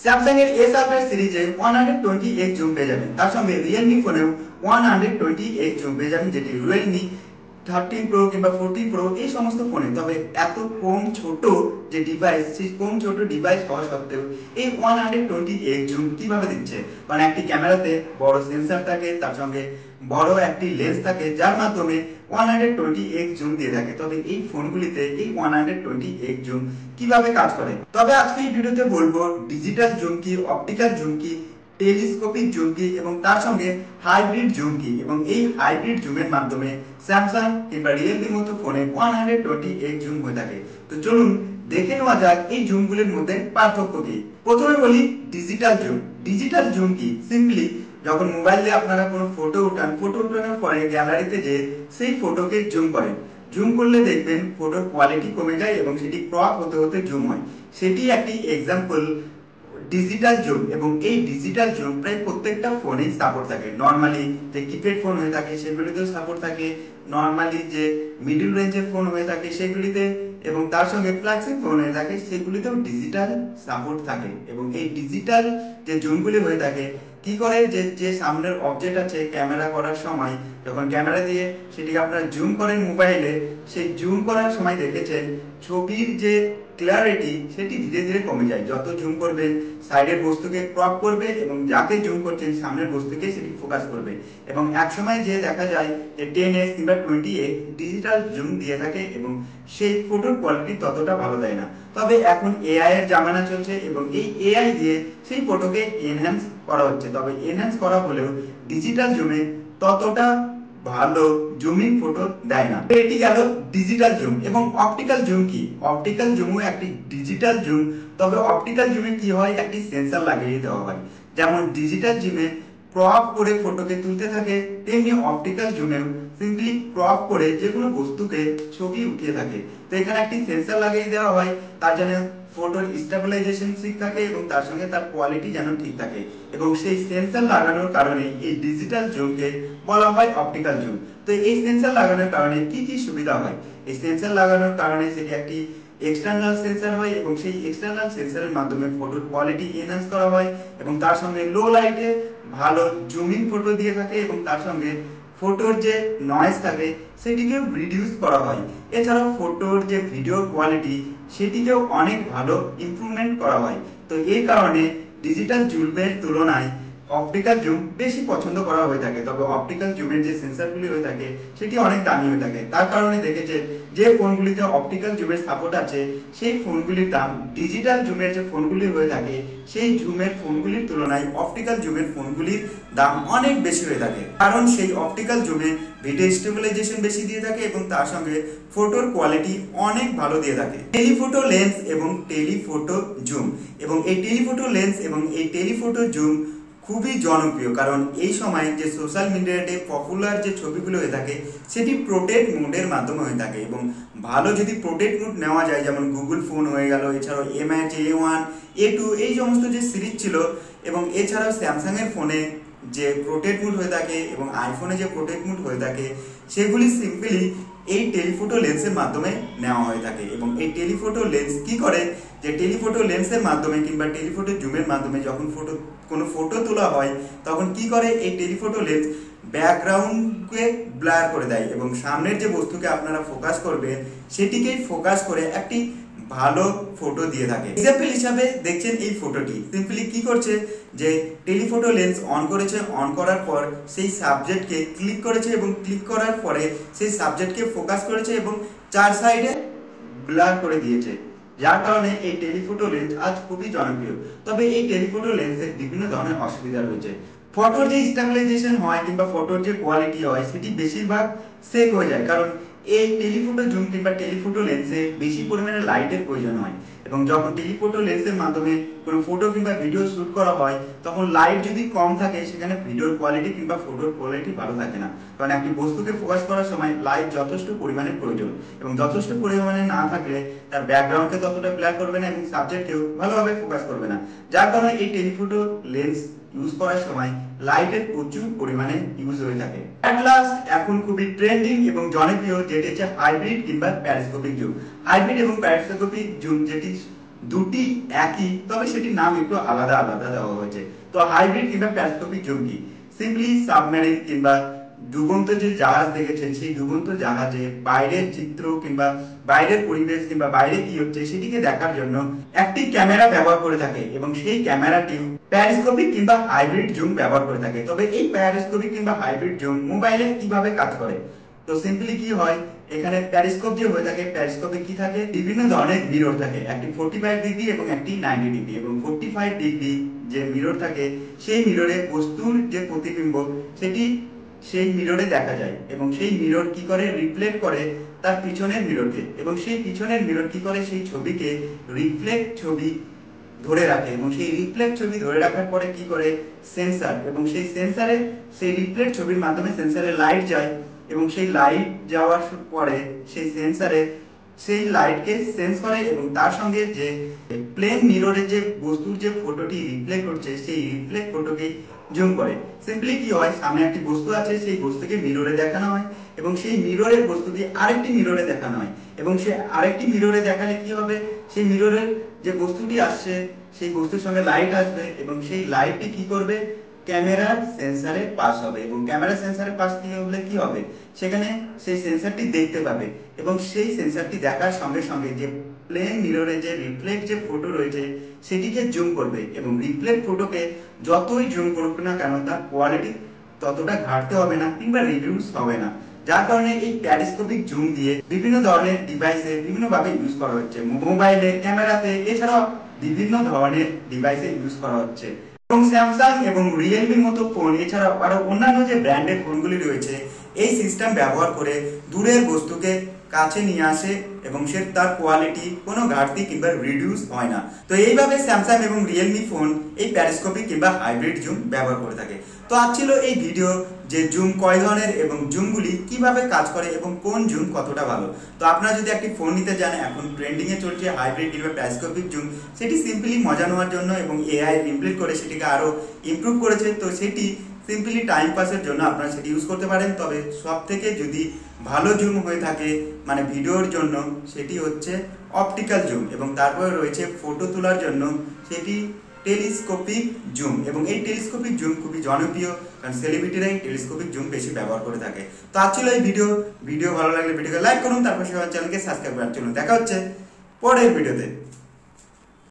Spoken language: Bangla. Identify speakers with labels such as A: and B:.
A: স্যামসাং এর এ সার্ফেস সিরিজে 120x জুম পেয়ে যাবেন। তার সঙ্গে রিয়েলমি ফোনেও 120x জুম পেয়ে যাবেন, যেটি রিয়েলমি 13 প্রো কিংবা 14 প্রো এই সমস্ত ফোনে। তবে এত কম ছোট যে ডিভাইস, সেই কম ছোট ডিভাইস হওয়া সত্ত্বেও এই 120x জুম কিভাবে দিচ্ছে? কারণ একটি ক্যামেরাতে বড় সেন্সর থাকে, তার সঙ্গে বড় একটি লেন্স থাকে, যার মাধ্যমে 120x জুম দিয়ে থাকে। তবে এই ফোনগুলিতে এই 120x জুম কিভাবে কাজ করে? তবে আজকে এই ভিডিওতে বলবো ডিজিটাল জুম কি, অপটিক্যাল জুম কি, টেলিস্কোপিক জুম কি এবং তার সঙ্গে হাইব্রিড জুম কি, এবং এই হাইব্রিড জুমের মাধ্যমে স্যামসাং কিংবা রিয়েলমির মতো ফোনে 120x জুম হয়ে থাকে। তো চলুন দেখে নেওয়া যাক এই জুমগুলির মধ্যে পার্থক্য কি। প্রথমে বলি ডিজিটাল জুম। ডিজিটাল জুম কি? সিম্পলি যখন মোবাইলে আপনারা কোনো ফটো উঠান, ফটো উঠানোর পরে গ্যালারিতে যে সেই ফটোকে জুম করেন, জুম করলে দেখবেন ফটোর কোয়ালিটি কমে যায় এবং সেটি ক্রপ হতে হতে জুম হয়। সেটি একটি এক্সাম্পল ডিজিটাল জুম। এবং এই ডিজিটাল জুম প্রায় প্রত্যেকটা ফোনেই সাপোর্ট থাকে। নর্মালি যে কিপ্যাড ফোন হয়ে থাকে সেগুলিতেও সাপোর্ট থাকে, নর্মালি যে মিডল রেঞ্জের ফোন হয়ে থাকে সেগুলিতে, এবং তার সঙ্গে ফ্ল্যাগশিপ ফোন হয়ে থাকে সেগুলিতেও ডিজিটাল সাপোর্ট থাকে। এবং এই ডিজিটাল যে জুমগুলি হয়ে থাকে কি করে, যে সামনের অবজেক্ট আছে ক্যামেরা করার সময়, যখন ক্যামেরা দিয়ে সেটিকে আপনারা জুম করেন মোবাইলে, সেই জুম করার সময় দেখেছেন ছবির যে ক্লিয়ারিটি সেটি ধীরে ধীরে কমে যায়। যত জুম করবেন সাইডের বস্তুকে ক্রপ করবে এবং যাকে জুম করছেন সামনের বস্তুকে সেটি ফোকাস করবে। এবং একসময় যে দেখা যায় যে 10x কিংবা 20x ডিজিটাল জুম দিয়ে থাকে এবং সেই ফটোর কোয়ালিটি ততটা ভালো দেয় না। তবে এখন এআই এর জামানা চলছে এবং এই এআই দিয়ে সেই ফটোকে এনহ্যান্স করা হচ্ছে। তবে এনহ্যান্স করা হলেও ডিজিটাল জুমে ততটা ভালো জুমিং ফটো দেয় না। এটি গেল ডিজিটাল জুম। এবং অপটিক্যাল জুম কি? অপটিক্যাল জুমও একটি ডিজিটাল জুম। তবে অপটিক্যাল জুমে কি হয়, একটি সেন্সর লাগিয়ে দেওয়া হয়। যেমন ডিজিটাল জুমে ক্রপ করে ফটোকে তুলতে থাকে, তেমনি অপটিক্যাল জুমেও সিম্পলি ক্রপ করে যে কোনো বস্তুকে ছবি উঠিয়ে থাকে। তো এখানে একটি সেন্সর লাগিয়ে দেওয়া হয়, তার জন্য ফটোর স্টেবিলাইজেশন ঠিক থাকে এবং তার সঙ্গে তার কোয়ালিটি যেন ঠিক থাকে। এবং সেই সেন্সর লাগানোর কারণে এই ডিজিটাল জুমকে বলা হয় অপটিক্যাল জুম। তো এই সেন্সর লাগানোর কারণে কি কি সুবিধা হয়? এই সেন্সর লাগানোর কারণে সেটি একটি এক্সটার্নাল সেন্সর হয় এবং সেই এক্সটার্নাল সেন্সরের মাধ্যমে ফটোর কোয়ালিটি এনহ্যান্স করা হয় এবং তার সঙ্গে লো লাইটে ভালো জুমিং ফটো দিয়ে থাকে এবং তার সঙ্গে ফটোর যে নয়েজ থাকে সেটিকেও রিডিউস করা হয়। এছাড়াও ফটোর যে ভিডিও কোয়ালিটি সেটিকেও অনেক ভালো ইমপ্রুভমেন্ট করা হয়। তো এই কারণে ডিজিটাল জুমের তুলনায় অপটিক্যাল জুম বেশি পছন্দ করা হয়ে থাকে। তবে অপটিক্যাল জুমের যে সেন্সরগুলি হয়ে থাকে সেটি অনেক দামি হয়ে থাকে। তার কারণে দেখেছে যে ফোনগুলিতে অপটিক্যাল জুমের সাপোর্ট আছে সেই ফোনগুলির দাম ডিজিটাল জুমের যে ফোনগুলি হয়ে থাকে সেই জুমের ফোনগুলির তুলনায় অপটিক্যাল জুমের ফোনগুলির দাম অনেক বেশি হয়ে থাকে। কারণ সেই অপটিক্যাল জুমে ভিডিও স্টেবিলাইজেশন বেশি দিয়ে থাকে এবং তার সঙ্গে ফটোর কোয়ালিটি অনেক ভালো দিয়ে থাকে। টেলিফটো লেন্স এবং টেলিফটো জুম। এবং এই টেলিফটো লেন্স এবং এই টেলিফটো জুম খুবই জনপ্রিয়, কারণ এই সময় যে সোশ্যাল মিডিয়াতে পপুলার যে ছবিগুলো হয়ে থাকে সেটি পোর্ট্রেট মোডের মাধ্যমে হয়ে থাকে। এবং ভালো যদি পোর্ট্রেট মোড নেওয়া যায়, যেমন গুগল ফোন হয়ে গেল, এছাড়াও MI A1 A2 এই সমস্ত যে সিরিজ ছিল, এবং এছাড়াও স্যামসাং এর ফোনে যে পোর্ট্রেট মোড হয়ে থাকে এবং আইফোনে যে পোর্ট্রেট মোড হয়ে থাকে সেগুলি সিম্পলি এই টেলিফটো লেন্সের মাধ্যমে নেওয়া হয়ে থাকে। এবং এই টেলিফটো লেন্স কি করে, যে টেলিফটো লেন্সের মাধ্যমে কিংবা টেলিফটো জুমের মাধ্যমে যখন কোনো ফটো তোলা হয় তখন কি করে, এই টেলিফটো লেন্স ব্যাকগ্রাউন্ডকে ব্লার করে দেয় এবং সামনের যে বস্তুকে আপনারা ফোকাস করবেন সেটিকেই ফোকাস করে একটি ভালো ফটো দিয়ে থাকে। এক্সাম্পল হিসাবে দেখছেন এই ফটোটি সিম্পলি কি করছে, যে টেলিফটো লেন্স অন করেছে, অন করার পর সেই সাবজেক্টকে ক্লিক করেছে এবং ক্লিক করার পরে সেই সাবজেক্টকে ফোকাস করেছে এবং চার সাইডে ব্লার করে দিয়েছে, যার কারণে এই টেলিফটো লেন্স আজ খুবই জনপ্রিয়। তবে এই টেলিফটো লেন্সের বিভিন্ন ধরনের অসুবিধা রয়েছে। ফটোর যে স্টেবিলাইজেশন হয় কিংবা ফটোর যে কোয়ালিটি হয় সেটি বেশিরভাগ সেক হয়ে যায়, কারণ এই টেলিফটো জুম কিংবা টেলিফটো লেন্সে বেশি পরিমাণে লাইটের প্রয়োজন হয়। এবং যখন টেলিফটো লেন্সের মাধ্যমে কোনো ফটো কিংবা ভিডিও শুট করা হয় তখন লাইট যদি কম থাকে সেখানে ভিডিওর কোয়ালিটি কিংবা ফটোর কোয়ালিটি ভালো থাকে না। কারণ একটি বস্তুকে ফোকাস করার সময় লাইট যথেষ্ট পরিমাণে প্রয়োজন, এবং যথেষ্ট পরিমাণে না থাকলে তার ব্যাকগ্রাউন্ডকে ততটা ব্ল্যাক করবে না এবং সাবজেক্টকেও ভালোভাবে ফোকাস করবে না। যার কারণে এই টেলিফটো লেন্স ইউজ করার সময় লাইটের প্রচুর পরিমাণে ইউজ হয়ে থাকে। অ্যাট লাস্ট এখন খুবই ট্রেন্ডিং এবং জনপ্রিয় যেটি হচ্ছে হাইব্রিড কিংবা প্যারিস্কোপিক জুম। হাইব্রিড এবং প্যারিস্কোপিক জুম যেটি দুটি একই, তবে সেটির নাম একটু আলাদা আলাদা দেওয়া হয়েছে। তো হাইব্রিড কিংবা প্যারাস্কোপিক জুম কি? সিম্পলি সাবমেরিন কিংবা ডুবন্ত যে জাহাজ দেখেছেন, সেই ডুবন্ত জাহাজে বাইরের চিত্র কিংবা বাইরের পরিবেশ কিংবা বাইরে কি হচ্ছে সেটিকে দেখার জন্য একটি ক্যামেরা ব্যবহার করে থাকে, এবং সেই ক্যামেরাটি প্যারাস্কোপিক কিংবা হাইব্রিড জুম ব্যবহার করে থাকে। তবে এই প্যারাস্কোপিক কিংবা হাইব্রিড জুম মোবাইলে কিভাবে কাজ করে? তো সিম্পলি কি হয়, এখানে প্যারিস্কোপ যে হয়ে থাকে, প্যারিস্কোপে কি থাকে, বিভিন্ন ধরনের মিরর থাকে, একটি 45 ডিগ্রি এবং একটি 90 ডিগ্রি। এবং 45 ডিগ্রি যে মিরর থাকে, সেই মিররে বস্তুর যে প্রতিবিম্ব সেটি সেই মিররে দেখা যায়, এবং সেই মিরর কি করে, রিফ্লেক্ট করে তার পিছনের মিররকে, এবং সেই পিছনের মিরর কি করে, সেই ছবিকে রিফ্লেক্ট ছবি ধরে রাখে, এবং সেই রিফ্লেক্ট ছবি ধরে রাখার পরে কি করে, সেন্সর, এবং সেই সেন্সরে সেই রিফ্লেক্ট ছবির মাধ্যমে সেন্সরে লাইট যায়, এবং সেই লাইট যাওয়ার পরে সেই সেন্সরে সেই লাইটকে সেন্স করে, এবং তার সঙ্গে যে প্লেন মিররে যে বস্তুর যে ফটোটি রিফ্লেক্ট করছে সেই রিফ্লেক্ট ফটোকে জুম করে। সিম্পলি কি হয়, সামনে একটি বস্তু আছে, সেই বস্তুকে মিররে দেখানো হয়, এবং সেই মিররের বস্তুটি আরেকটি মিররে দেখানো হয়, এবং সে আরেকটি মিররে দেখালে কি হবে, সেই মিররের যে বস্তুটি আসছে সেই বস্তুর সঙ্গে লাইট আসবে, এবং সেই লাইটটি কি করবে, ক্যামেরার সেন্সরে পাস হবে, এবং ক্যামেরা সেন্সরে পাস দিয়ে হলে কি হবে, সেখানে সেই সেন্সরটি দেখতে পাবে, এবং সেই সেন্সরটি দেখার সঙ্গে সঙ্গে যে প্লেন মিররে যে রিফ্লেক্ট যে ফটো রয়েছে সেটিকে জুম করবে, এবং রিফ্লেক্ট ফটোকে যতই জুম করুক না কেন তার কোয়ালিটি ততটা ঘাটতে হবে না কিংবা রিডিউস হবে না। যার কারণে এই প্যারিস্কোপিক জুম দিয়ে বিভিন্ন ধরনের ডিভাইসে বিভিন্নভাবে ইউজ করা হচ্ছে, মোবাইলে, ক্যামেরাতে, এছাড়াও বিভিন্ন ধরনের ডিভাইসে ইউজ করা হচ্ছে। এবং স্যামসাং এবং রিয়েলমির মতো ফোন, এছাড়াও আরো অন্যান্য যে ব্র্যান্ডেড ফোনগুলি রয়েছে, এই সিস্টেম ব্যবহার করে দূরের বস্তুকে কাছে নিয়ে আসে, এবং সে তার কোয়ালিটি কোনো ঘাটতি কিংবা রিডিউস হয় না। তো এইভাবে স্যামসাং এবং রিয়েলমি ফোন এই প্যারিস্কোপিক কিংবা হাইব্রিড জুম ব্যবহার করে থাকে। তো আজ ছিল এই ভিডিও যে জুম কয় ধরনের এবং জুমগুলি কিভাবে কাজ করে এবং কোন জুম কতটা ভালো। তো আপনারা যদি একটি ফোন নিতে চান, এখন ট্রেন্ডিং এ চলছে হাইব্রিড কিংবা প্যারিস্কোপিক জুম, সেটি সিম্পলি মজা নেওয়ার জন্য এবং এআই ইমপ্লিট করে সেটিকে আরো ইমপ্রুভ করেছে, তো সেটি সিম্পলি টাইম পাসের জন্য আপনারা সেটি ইউজ করতে পারেন। তবে সব থেকে যদি ভালো জুম হয়ে থাকে মানে ভিডিওর জন্য, সেটি হচ্ছে অপটিক্যাল জুম, এবং তারপরে রয়েছে ফটো তোলার জন্য সেটি টেলিস্কোপিক জুম, এবং এই টেলিস্কোপিক জুম খুবই জনপ্রিয়, কারণ সেলিব্রিটিরাই টেলিস্কোপিক জুম বেশি ব্যবহার করে থাকে। তো আজ ছিল এই ভিডিও ভালো লাগলে ভিডিওকে লাইক করুন, তারপর সবার চ্যানেলকে সাবস্ক্রাইব করার জন্য। দেখা হচ্ছে পরের ভিডিওতে।